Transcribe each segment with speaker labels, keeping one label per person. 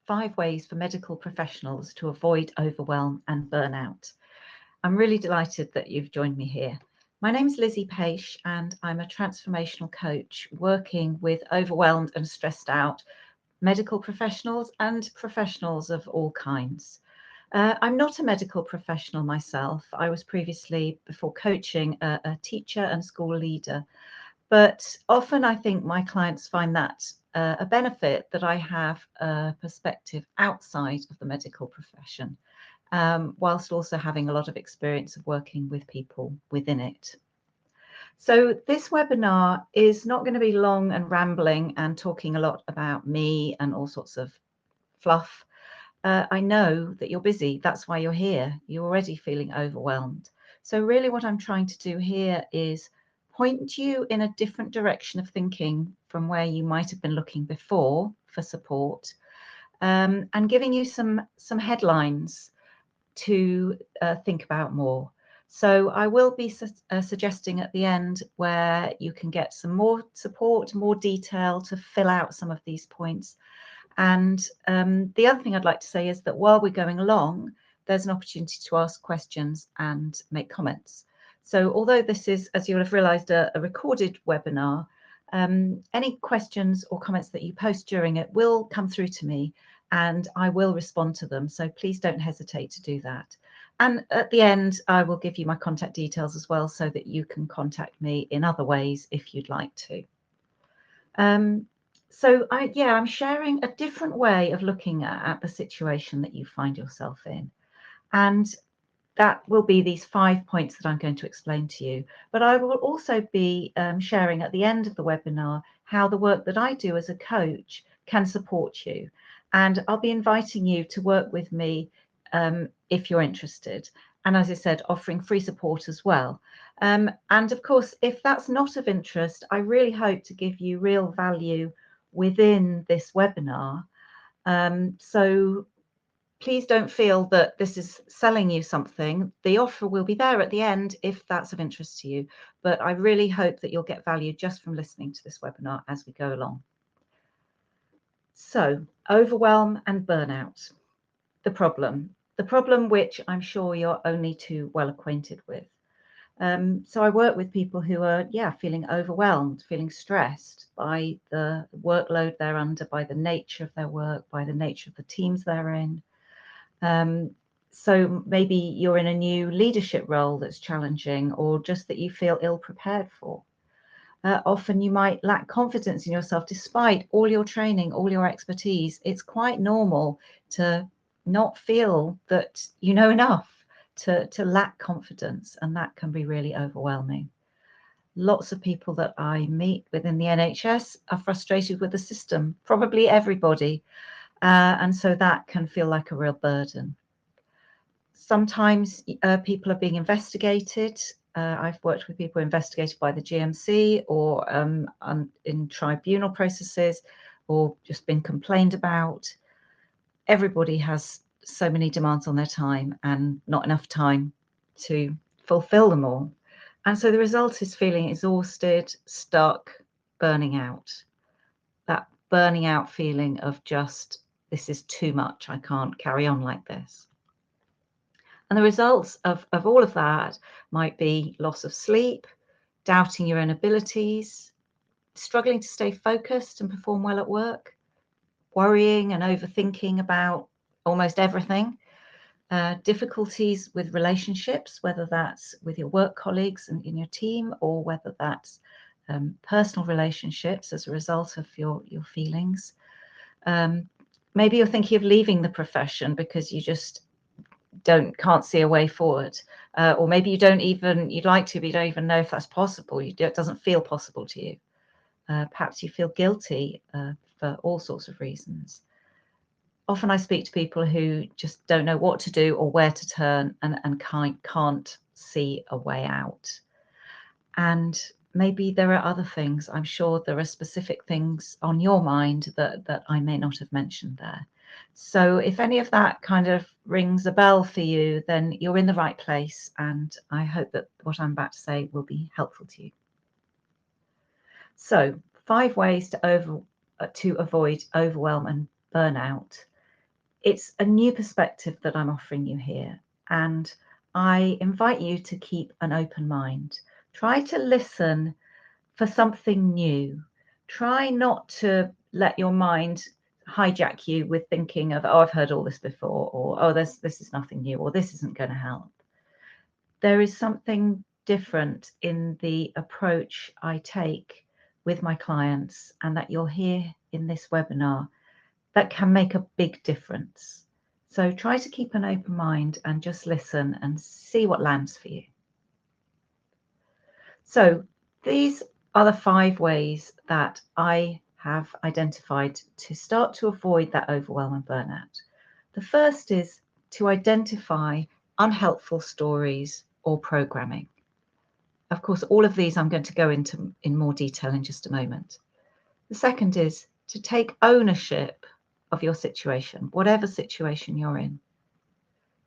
Speaker 1: 5 ways for medical professionals to avoid overwhelm and burnout. I'm really delighted that you've joined me here. My name is Lizzie Paish, and I'm a transformational coach working with overwhelmed and stressed out medical professionals and professionals of all kinds. I'm not a medical professional myself. I was previously, before coaching, a teacher and school leader. But often I think my clients find that a benefit that I have a perspective outside of the medical profession, whilst also having a lot of experience of working with people within it. So this webinar is not going to be long and rambling and talking a lot about me and all sorts of fluff. I know that you're busy. That's why you're here. You're already feeling overwhelmed. So really what I'm trying to do here is point you in a different direction of thinking from where you might have been looking before for support, and giving you some headlines to think about more. So I will be suggesting at the end where you can get some more support, more detail to fill out some of these points. And the other thing I'd like to say is that while we're going along, there's an opportunity to ask questions and make comments. So although this is, as you'll have realised, a recorded webinar, any questions or comments that you post during it will come through to me and I will respond to them. So please don't hesitate to do that. And at the end, I will give you my contact details as well so that you can contact me in other ways if you'd like to. So I'm sharing a different way of looking at the situation that you find yourself in. And that will be these 5 points that I'm going to explain to you. But I will also be sharing at the end of the webinar how the work that I do as a coach can support you. And I'll be inviting you to work with me if you're interested. And as I said, offering free support as well. And of course, if that's not of interest, I really hope to give you real value within this webinar. So please don't feel that this is selling you something. The offer will be there at the end if that's of interest to you. But I really hope that you'll get value just from listening to this webinar as we go along. So, overwhelm and burnout. The problem which I'm sure you're only too well acquainted with. So I work with people who are, feeling overwhelmed, feeling stressed by the workload they're under, by the nature of their work, by the nature of the teams they're in. So maybe you're in a new leadership role that's challenging, or just that you feel ill prepared for. Often you might lack confidence in yourself despite all your training, all your expertise. It's quite normal to not feel that you know enough, to lack confidence, and that can be really overwhelming. Lots of people that I meet within the NHS are frustrated with the system, probably everybody, and so that can feel like a real burden. Sometimes people are being investigated. I've worked with people investigated by the GMC or in tribunal processes, or just been complained about. Everybody has so many demands on their time and not enough time to fulfill them all. And so the result is feeling exhausted, stuck, burning out. That burning out feeling of just, this is too much, I can't carry on like this. And the results of all of that might be loss of sleep, doubting your own abilities, struggling to stay focused and perform well at work, worrying and overthinking about almost everything, difficulties with relationships, whether that's with your work colleagues and in your team, or whether that's personal relationships as a result of your feelings. Maybe you're thinking of leaving the profession because you just can't see a way forward, or maybe you'd like to, but you don't even know if that's possible. It doesn't feel possible to you. Perhaps you feel guilty for all sorts of reasons. Often I speak to people who just don't know what to do or where to turn, and can't see a way out. And maybe there are other things. I'm sure there are specific things on your mind that I may not have mentioned there. So if any of that kind of rings a bell for you, then you're in the right place, and I hope that what I'm about to say will be helpful to you. So 5 ways to avoid overwhelm and burnout. it's a new perspective that I'm offering you here, and I invite you to keep an open mind. Try to listen for something new. Try not to let your mind hijack you with thinking of, oh, I've heard all this before, or oh, this is nothing new, or this isn't going to help. There is something different in the approach I take with my clients, and that you'll hear in this webinar, that can make a big difference. So try to keep an open mind and just listen and see what lands for you. So these are the 5 ways that I have identified to start to avoid that overwhelm and burnout. The first is to identify unhelpful stories or programming. Of course, all of these I'm going to go into in more detail in just a moment. The second is to take ownership of your situation, whatever situation you're in.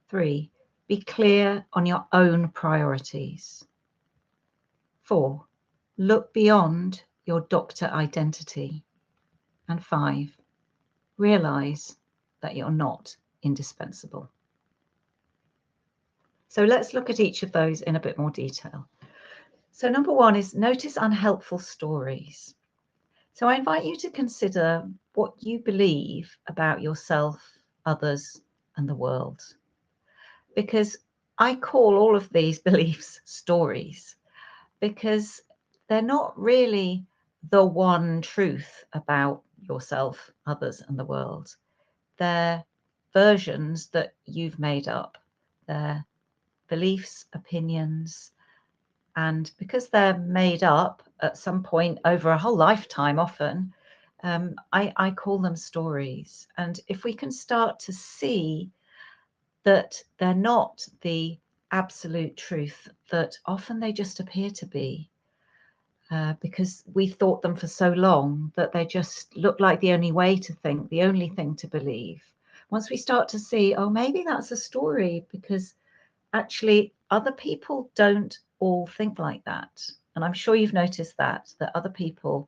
Speaker 1: 3, be clear on your own priorities. 4, look beyond your doctor identity. And 5, realize that you're not indispensable. So let's look at each of those in a bit more detail. So number 1 is notice unhelpful stories. So I invite you to consider what you believe about yourself, others, and the world. Because I call all of these beliefs stories, because they're not really the one truth about yourself, others, and the world. They're versions that you've made up. They're beliefs, opinions, and because they're made up at some point over a whole lifetime often, I call them stories. And if we can start to see that they're not the absolute truth, that often they just appear to be, because we thought them for so long that they just look like the only way to think, the only thing to believe. Once we start to see, oh, maybe that's a story, because actually other people don't all think like that. And I'm sure you've noticed that other people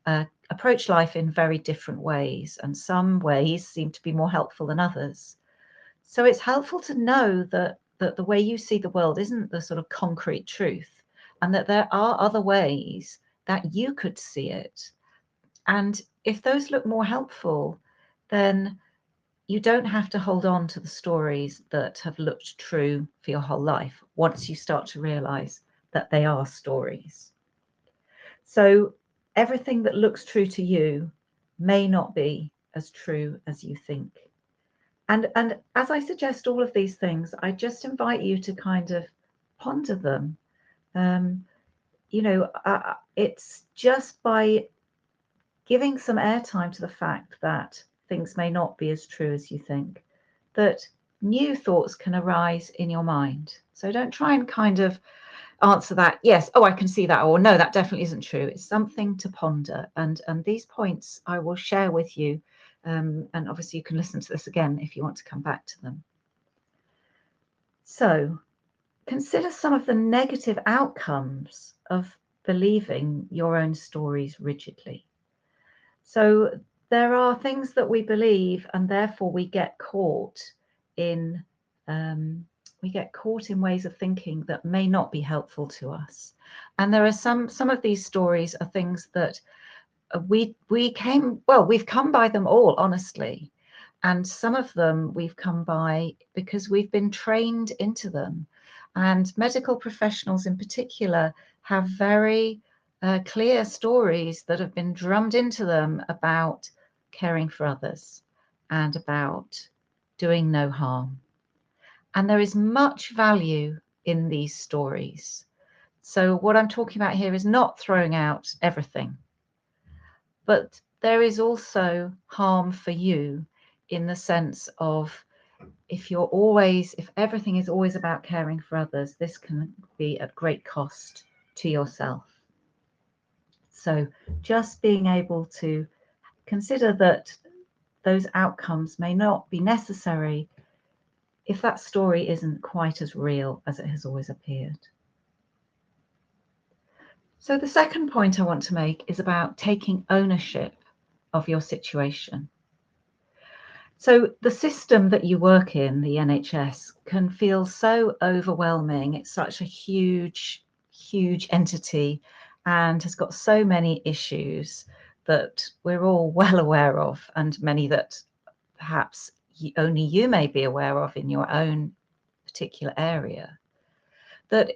Speaker 1: approach life in very different ways, and some ways seem to be more helpful than others. So it's helpful to know that the way you see the world isn't the sort of concrete truth, and that there are other ways that you could see it. And if those look more helpful, then you don't have to hold on to the stories that have looked true for your whole life once you start to realize that they are stories. So everything that looks true to you may not be as true as you think. And as I suggest all of these things, I just invite you to kind of ponder them. It's just by giving some airtime to the fact that things may not be as true as you think, that new thoughts can arise in your mind. So don't try and kind of answer that, yes, oh, I can see that, or no, that definitely isn't true. It's something to ponder. And these points I will share with you. And obviously you can listen to this again if you want to come back to them. So consider some of the negative outcomes of believing your own stories rigidly. So there are things that we believe, and therefore we get caught in ways of thinking that may not be helpful to us. And there are some of these stories are things that we've come by them all, honestly. And some of them we've come by because we've been trained into them. And medical professionals in particular have very clear stories that have been drummed into them about caring for others and about doing no harm. And there is much value in these stories. So what I'm talking about here is not throwing out everything, but there is also harm for you in the sense of if everything is always about caring for others, this can be at great cost to yourself. So just being able to consider that those outcomes may not be necessary if that story isn't quite as real as it has always appeared. So the second point I want to make is about taking ownership of your situation. So the system that you work in, the NHS, can feel so overwhelming. It's such a huge, huge entity and has got so many issues that we're all well aware of, and many that perhaps only you may be aware of in your own particular area, that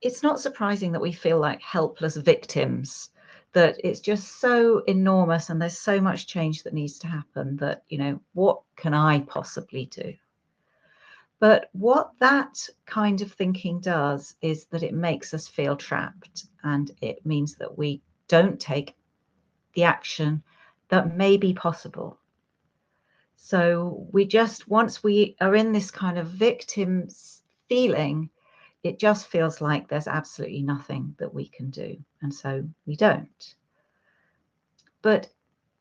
Speaker 1: it's not surprising that we feel like helpless victims, that it's just so enormous and there's so much change that needs to happen that, what can I possibly do? But what that kind of thinking does is that it makes us feel trapped, and it means that we don't take the action that may be possible. So once we are in this kind of victim's feeling, it just feels like there's absolutely nothing that we can do. And so we don't. But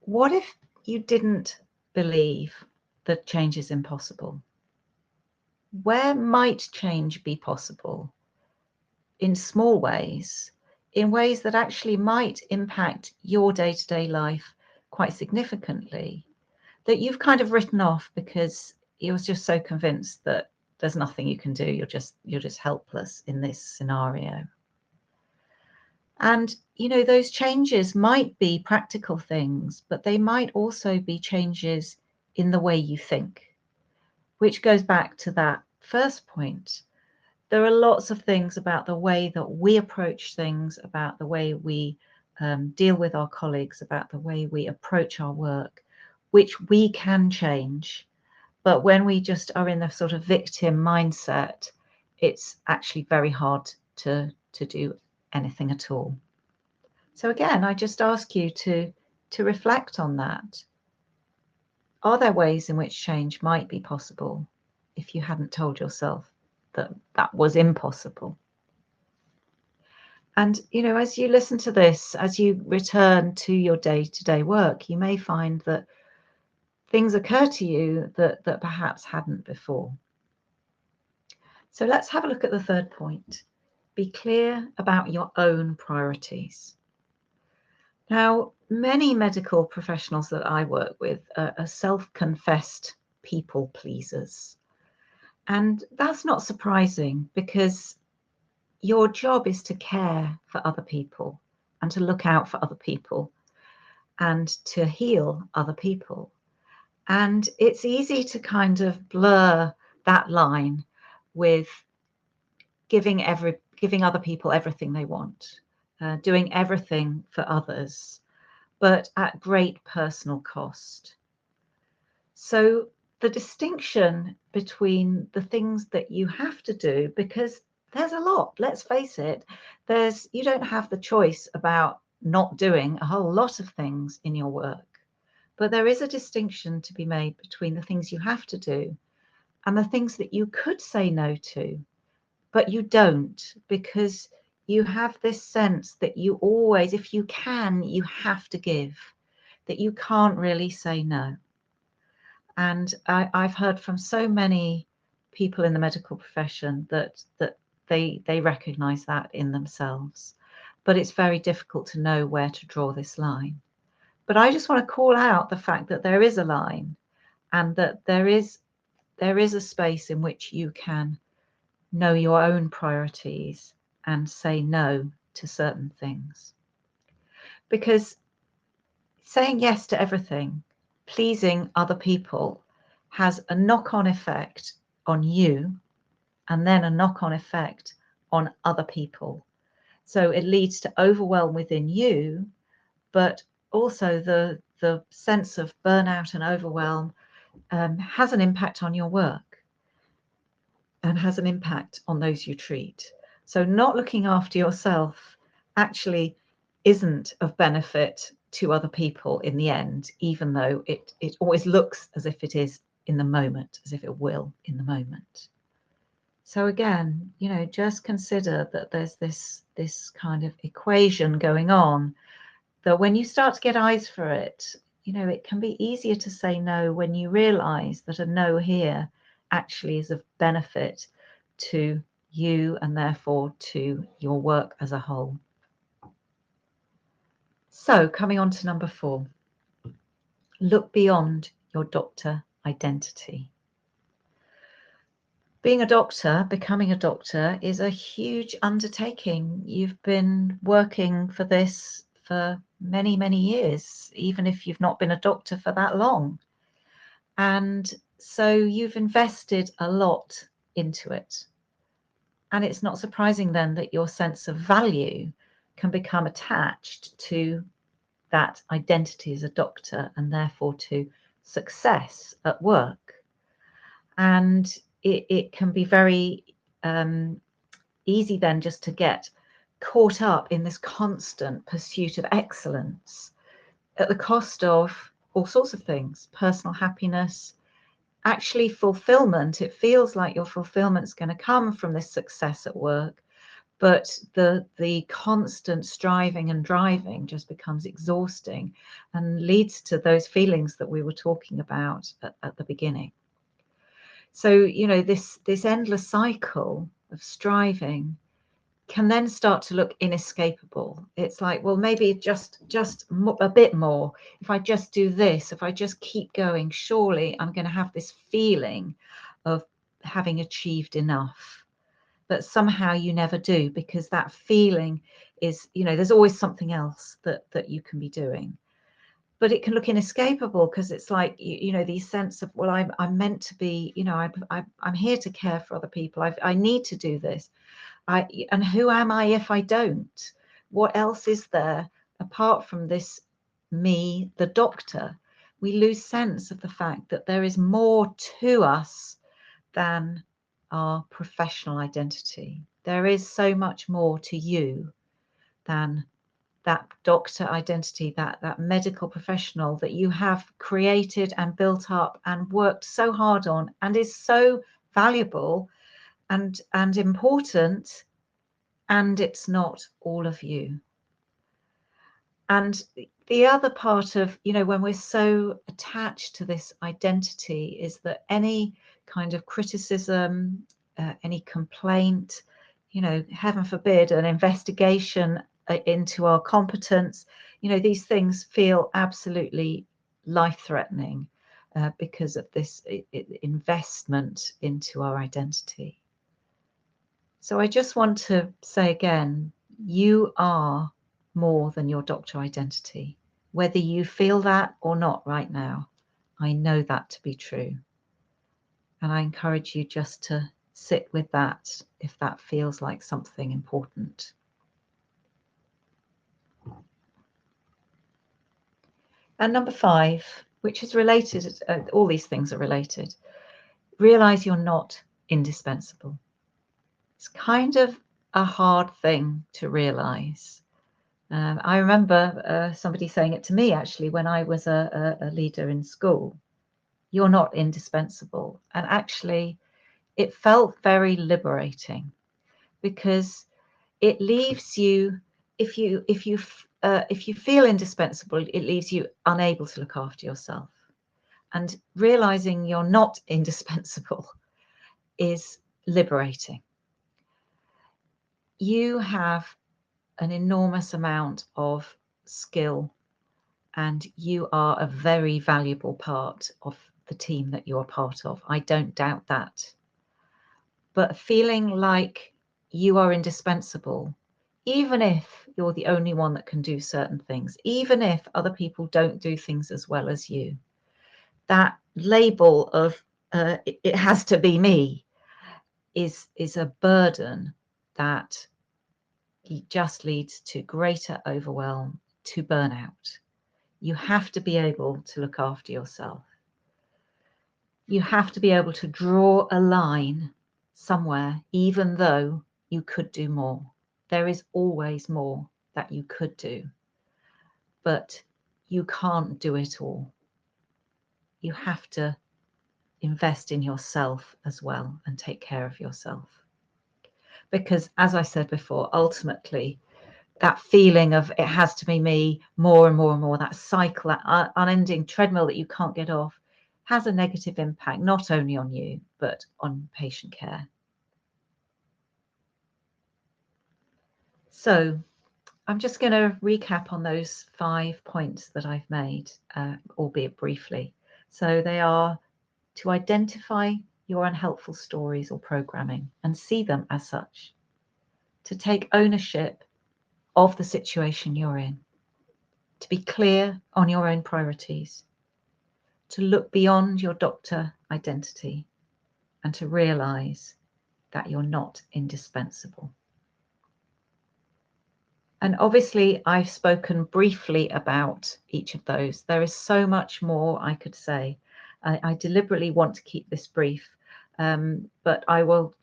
Speaker 1: what if you didn't believe that change is impossible? Where might change be possible? In small ways, in ways that actually might impact your day-to-day life quite significantly, that you've kind of written off because you're just so convinced that there's nothing you can do. You're just helpless in this scenario. And, those changes might be practical things, but they might also be changes in the way you think, which goes back to that first point. There are lots of things about the way that we approach things, about the way we deal with our colleagues, about the way we approach our work, which we can change. But when we just are in the sort of victim mindset, it's actually very hard to do anything at all. So again, I just ask you to reflect on that. Are there ways in which change might be possible if you hadn't told yourself that that was impossible? And, as you listen to this, as you return to your day-to-day work, you may find that things occur to you that perhaps hadn't before. So let's have a look at the third point. Be clear about your own priorities. Now, many medical professionals that I work with are self-confessed people pleasers. And that's not surprising, because your job is to care for other people and to look out for other people and to heal other people. And it's easy to kind of blur that line with giving other people everything they want, doing everything for others, but at great personal cost. So the distinction between the things that you have to do, because there's a lot, let's face it, you don't have the choice about not doing a whole lot of things in your work, but there is a distinction to be made between the things you have to do and the things that you could say no to, but you don't, because you have this sense that you always, if you can, you have to give, that you can't really say no. And I've heard from so many people in the medical profession that they recognize that in themselves, but it's very difficult to know where to draw this line. But I just want to call out the fact that there is a line, and that there is a space in which you can know your own priorities and say no to certain things. Because saying yes to everything, pleasing other people, has a knock-on effect on you, and then a knock-on effect on other people. So it leads to overwhelm within you, but also the sense of burnout and overwhelm has an impact on your work and has an impact on those you treat. So not looking after yourself actually isn't of benefit to other people in the end, even though it always looks as if it is in the moment, as if it will in the moment. So again, just consider that there's this kind of equation going on, that when you start to get eyes for it, it can be easier to say no when you realize that a no here actually is of benefit to you and therefore to your work as a whole. So coming on to number 4, look beyond your doctor identity. Being a doctor, becoming a doctor, is a huge undertaking. You've been working for this for many, many years, even if you've not been a doctor for that long. And so you've invested a lot into it. And it's not surprising then that your sense of value can become attached to that identity as a doctor, and therefore to success at work. And it can be very easy then just to get caught up in this constant pursuit of excellence at the cost of all sorts of things: personal happiness, actually fulfillment. It feels like your fulfillment is going to come from this success at work, but the constant striving and driving just becomes exhausting and leads to those feelings that we were talking about at the beginning. So, you know, this endless cycle of striving can then start to look inescapable. It's like, well, maybe just a bit more. If I just do this, if I just keep going, surely I'm going to have this feeling of having achieved enough. But somehow you never do, because that feeling is, you know, there's always something else that you can be doing. But it can look inescapable, because it's like, you know, the sense of, well, I'm meant to be, you know, I'm here to care for other people. I need to do this. And who am I if I don't? What else is there apart from this me, the doctor? We lose sense of the fact that there is more to us than our professional identity. There is so much more to you than that doctor identity, that medical professional that you have created and built up and worked so hard on, and is so valuable and important. And it's not all of you. And the other part of, you know, when we're so attached to this identity, is that any kind of criticism, any complaint, you know, heaven forbid, an investigation into our competence, you know, these things feel absolutely life-threatening because of this investment into our identity. So I just want to say again, you are more than your doctor identity. Whether you feel that or not right now, I know that to be true. And I encourage you just to sit with that if that feels like something important. And number 5, which is related, all these things are related, realize you're not indispensable. It's kind of a hard thing to realize. I remember somebody saying it to me, actually, when I was a leader in school. You're not indispensable. And actually, it felt very liberating, because it leaves you, if you feel indispensable, it leaves you unable to look after yourself. And realizing you're not indispensable is liberating. You have an enormous amount of skill, and you are a very valuable part of the team that you're part of. I don't doubt that. But feeling like you are indispensable, even if you're the only one that can do certain things, even if other people don't do things as well as you, that label of it has to be me is a burden that just leads to greater overwhelm, to burnout. You have to be able to look after yourself. You have to be able to draw a line somewhere, even though you could do more. There is always more that you could do, but you can't do it all. You have to invest in yourself as well and take care of yourself. Because, as I said before, ultimately, that feeling of it has to be me, more and more and more, that cycle, that unending treadmill that you can't get off, has a negative impact, not only on you, but on patient care. So I'm just going to recap on those 5 points that I've made, albeit briefly. So they are: to identify your unhelpful stories or programming and see them as such, to take ownership of the situation you're in, to be clear on your own priorities, to look beyond your doctor identity, and to realize that you're not indispensable. And obviously, I've spoken briefly about each of those. There is so much more I could say. I deliberately want to keep this brief, but I will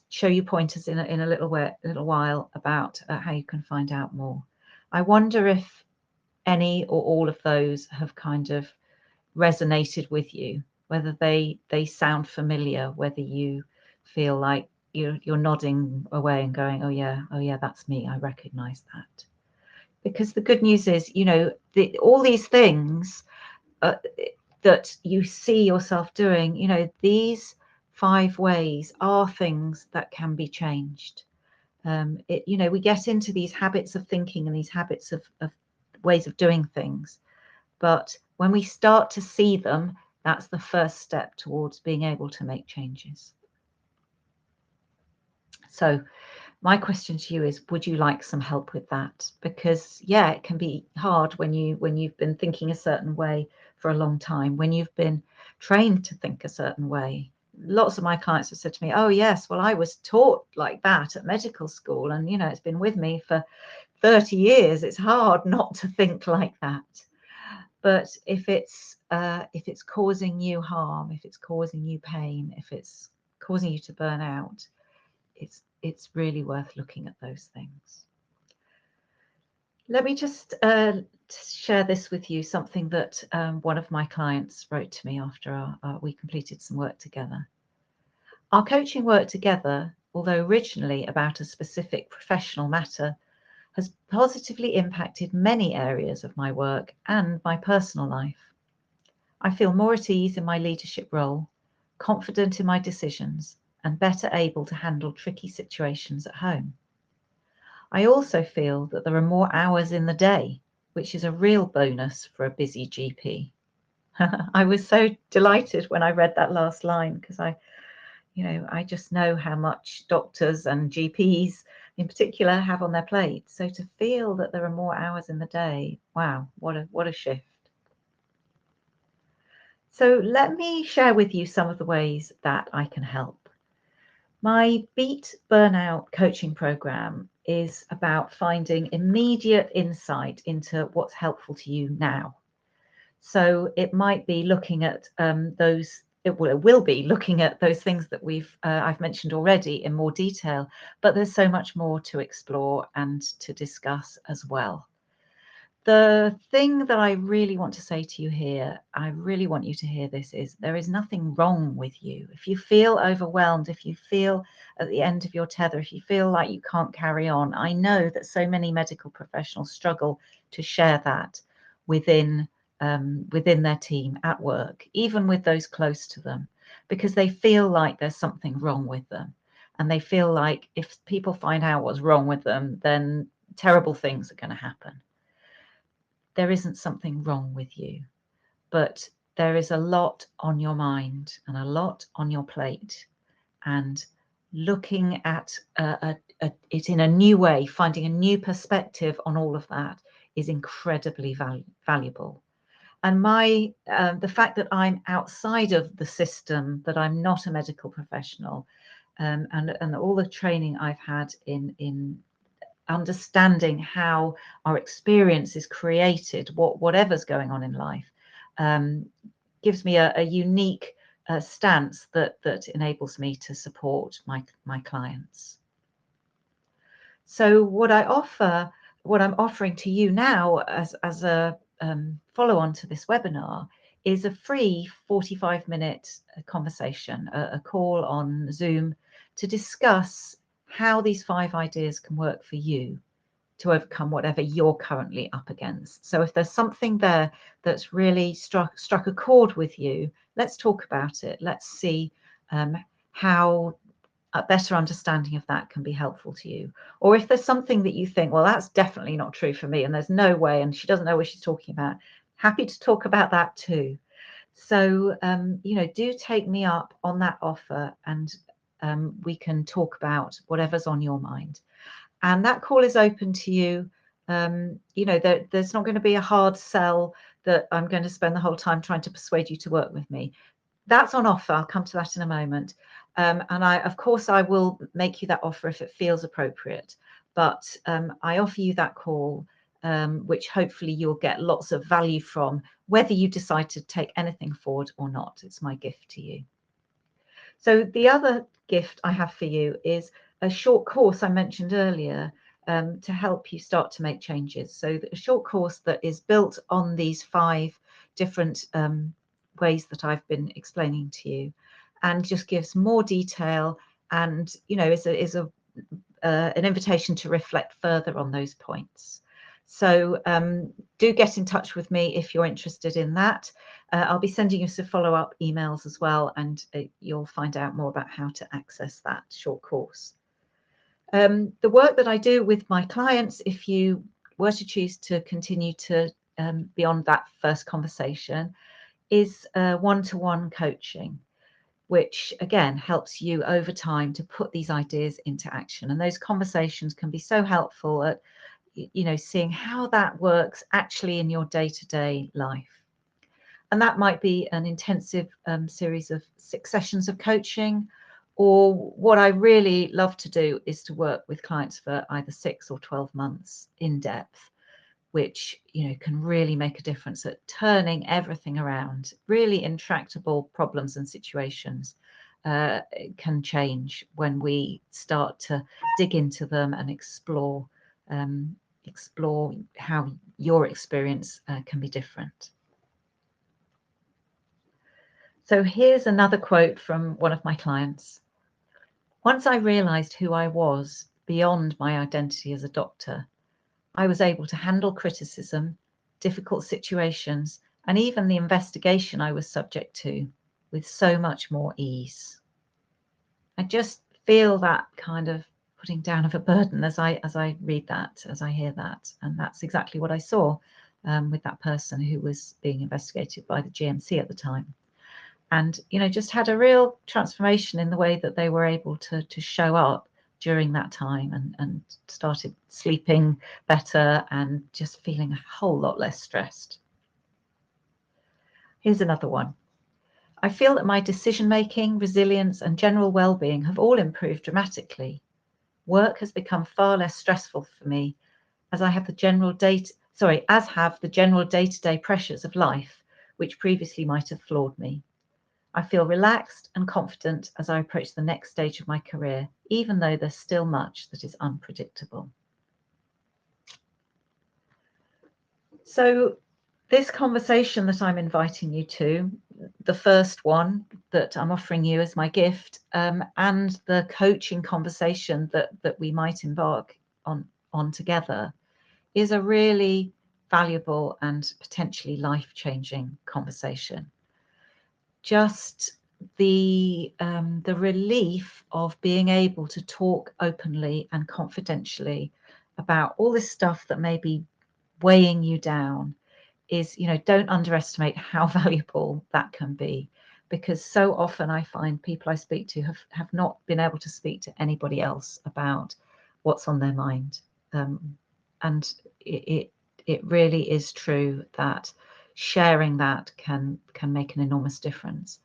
Speaker 1: show you pointers in a little while about how you can find out more. I wonder if any or all of those have kind of resonated with you, whether they sound familiar, whether you feel like you're nodding away and going, oh yeah, that's me, I recognize that. Because the good news is, all these things that you see yourself doing, these 5 ways are things that can be changed. We get into these habits of thinking and these habits of ways of doing things, but when we start to see them, that's the first step towards being able to make changes. So my question to you is, would you like some help with that? Because it can be hard when you've been thinking a certain way for a long time, when you've been trained to think a certain way. Lots of my clients have said to me, oh yes, well, I was taught like that at medical school, and it's been with me for 30 years. It's hard not to think like that. But if it's causing you harm, if it's causing you pain, if it's causing you to burn out, it's really worth looking at those things. Let me just share this with you, something that one of my clients wrote to me after we completed some work together. Our coaching work together, although originally about a specific professional matter, has positively impacted many areas of my work and my personal life. I feel more at ease in my leadership role, confident in my decisions, and better able to handle tricky situations at home. I also feel that there are more hours in the day, which is a real bonus for a busy GP. I was so delighted when I read that last line, because I just know how much doctors and GPs in particular have on their plate. So to feel that there are more hours in the day, wow, what a shift. So let me share with you some of the ways that I can help. My Beat Burnout coaching program is about finding immediate insight into what's helpful to you now. So it might be looking at it will be looking at those things that I've mentioned already in more detail, but there's so much more to explore and to discuss as well. The thing that I really want to say to you here, I really want you to hear this, is there is nothing wrong with you. If you feel overwhelmed, if you feel at the end of your tether, if you feel like you can't carry on, I know that so many medical professionals struggle to share that within their team at work, even with those close to them, because they feel like there's something wrong with them. And they feel like if people find out what's wrong with them, then terrible things are going to happen. There isn't something wrong with you, but there is a lot on your mind and a lot on your plate, and looking at it in a new way, finding a new perspective on all of that is incredibly valuable. And the fact that I'm outside of the system, that I'm not a medical professional, and all the training I've had in understanding how our experience is created, whatever's going on in life, gives me a unique stance that enables me to support my clients. So what I'm offering to you now as a follow on to this webinar is a free 45-minute conversation, a call on Zoom to discuss how these 5 ideas can work for you to overcome whatever you're currently up against. So if there's something there that's really struck a chord with you, let's talk about it. Let's see how a better understanding of that can be helpful to you. Or if there's something that you think, well, that's definitely not true for me, and there's no way, and she doesn't know what she's talking about, happy to talk about that too. So, do take me up on that offer, and we can talk about whatever's on your mind. And that call is open to you. There's not going to be a hard sell that I'm going to spend the whole time trying to persuade you to work with me. That's on offer. I'll come to that in a moment. And of course, I will make you that offer if it feels appropriate. But I offer you that call, which hopefully you'll get lots of value from, whether you decide to take anything forward or not. It's my gift to you. So the other gift I have for you is a short course I mentioned earlier, to help you start to make changes. So a short course that is built on these 5 different ways that I've been explaining to you, and just gives more detail, and is an invitation to reflect further on those points. So do get in touch with me if you're interested in that. I'll be sending you some follow-up emails as well, and you'll find out more about how to access that short course. The work that I do with my clients, if you were to choose to continue to beyond that first conversation, is one-to-one coaching, which again helps you over time to put these ideas into action. And those conversations can be so helpful at seeing how that works actually in your day-to-day life. And that might be an intensive series of 6 sessions of coaching, or what I really love to do is to work with clients for either 6 or 12 months in depth, which can really make a difference at turning everything around. Really intractable problems and situations can change when we start to dig into them and explore how your experience can be different. So here's another quote from one of my clients. Once I realized who I was beyond my identity as a doctor, I was able to handle criticism, difficult situations, and even the investigation I was subject to with so much more ease. I just feel that kind of putting down of a burden as I read that, as I hear that. And that's exactly what I saw with that person who was being investigated by the GMC at the time. And, just had a real transformation in the way that they were able to show up during that time, and started sleeping better and just feeling a whole lot less stressed. Here's another one. I feel that my decision-making, resilience, and general well-being have all improved dramatically. Work has become far less stressful for me, as have the general day-to-day pressures of life, which previously might have floored me. I feel relaxed and confident as I approach the next stage of my career, even though there's still much that is unpredictable. So this conversation that I'm inviting you to, the first one that I'm offering you as my gift, and the coaching conversation that we might embark on together, is a really valuable and potentially life-changing conversation. Just the relief of being able to talk openly and confidentially about all this stuff that may be weighing you down is, don't underestimate how valuable that can be, because so often I find people I speak to have not been able to speak to anybody else about what's on their mind. And it really is true that sharing that can make an enormous difference.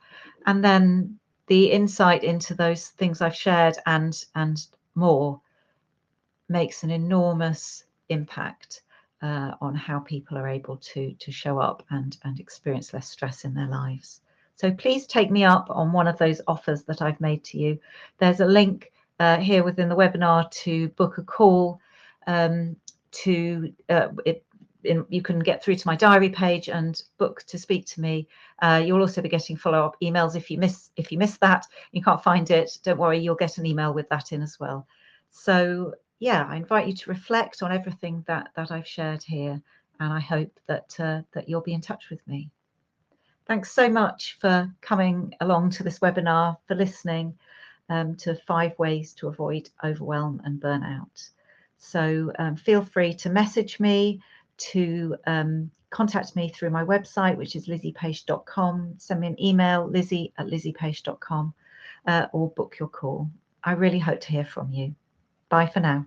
Speaker 1: And then the insight into those things I've shared and more makes an enormous impact on how people are able to show up and experience less stress in their lives. So please take me up on one of those offers that I've made to you. There's a link here within the webinar to book a call. You can get through to my diary page and book to speak to me. You'll also be getting follow-up emails if you miss that. You can't find it, don't worry, you'll get an email with that in as well. So yeah, I invite you to reflect on everything that I've shared here, and I hope that you'll be in touch with me. Thanks so much for coming along to this webinar, for listening to 5 ways to avoid overwhelm and burnout. So feel free to message me, to contact me through my website, which is lizziepace.com. Send me an email, lizzie@lizziepace.com, or book your call. I really hope to hear from you. Bye for now.